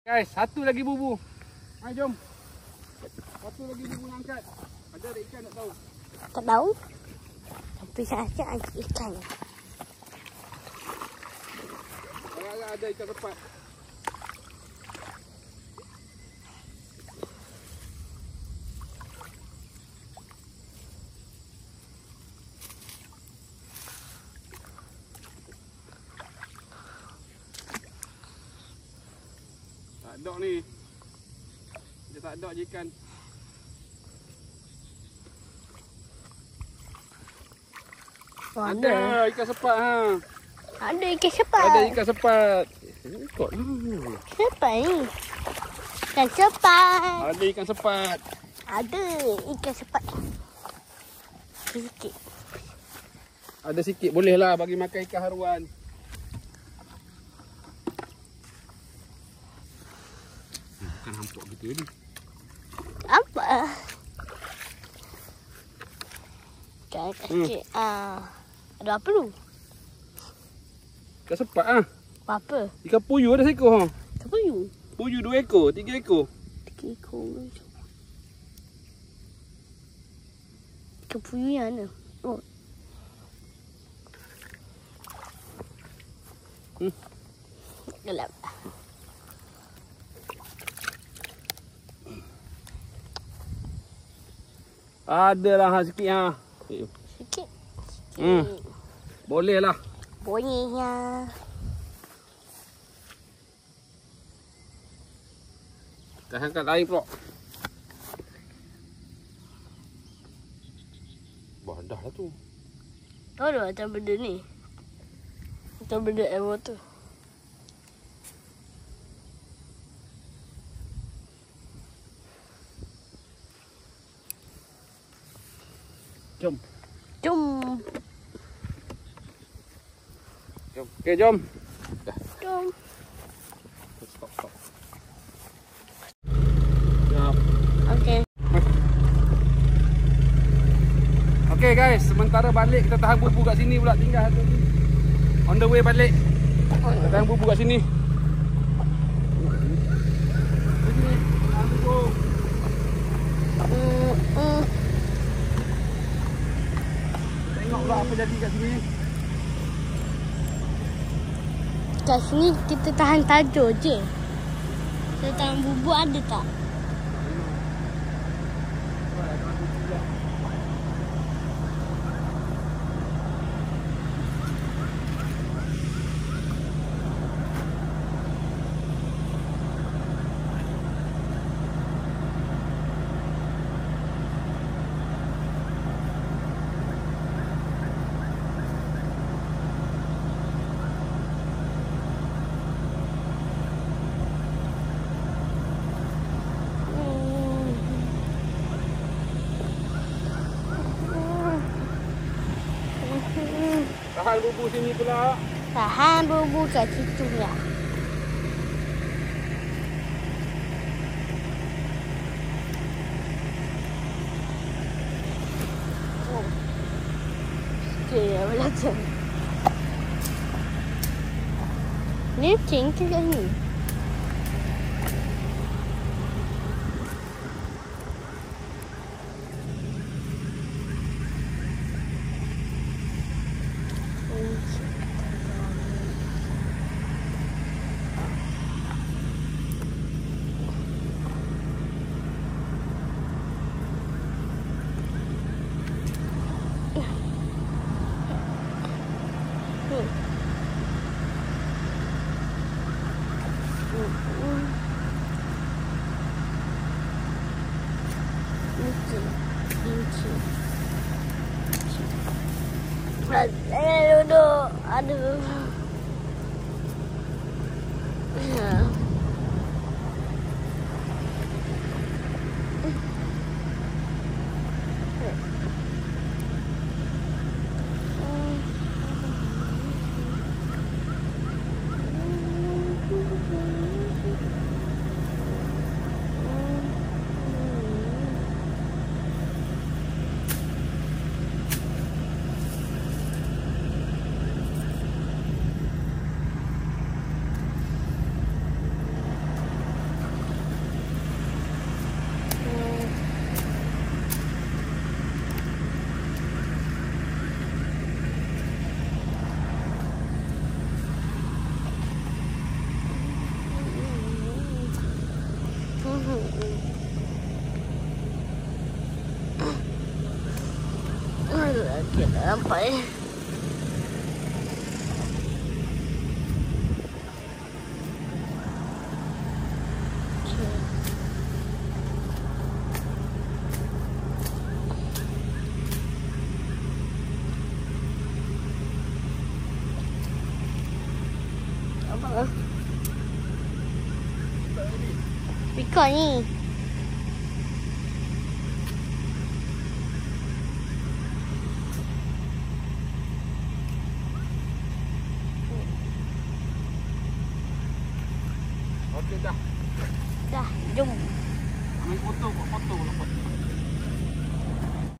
Guys, satu lagi bubu. Hai, jom. Satu lagi bubu nak angkat. Ada ikan tak tahu? Tak tahu. Tapi saya angkat ikan. Agak-agak ada ikan sepat. Tak ada ni. Dia tak ada je ikan. Ada ikan sepat ha. Ada ikan sepat. Ada ikan sepat. Ikut Sepat ni. Ikan sepat. Ada ikan sepat. Ada ikan sepat. Sikit. Ada sikit boleh lah bagi makan ikan haruan. Bukan hampuk gitu ni. Apa? Ikan sikit. Ada apa tu? Ikan sepat ah. Apa? Ikan puyuh ada seekor ha. Ikan puyuh. Puyuh 2 ekor, 3 ekor. 3 ekor. Ikan puyuh yang mana? Oh. Gelap. Adalah ha sikit ha. Sikit. Boleh lah. Boleh ya. Dah angkat air pula. Badah lah tu. Tahu tak macam benda ni? Macam benda air water. Jom. Jom. Jom. Okey, jom. Jom. Stop. Siap. Okey. Okey guys, sementara balik kita tahan bubu kat sini pula, tinggal satu ni. On the way balik. Kita tahan bubu kat sini. Sini, tahan bubu. Tengok pula apa jadi kat sini. Kat sini kita tahan tajuk je. Kita tahan bubuk ada tak? Tahan bubu sini pula. Tahan bubuk kat situ lah. Oh. Sikit lah belakang. Ni cengkeh kat ni. Saya duduk. Aduh. Kita nampak apa? Pika ni. Okey dah. Dah, jom. Ambil foto, buat foto.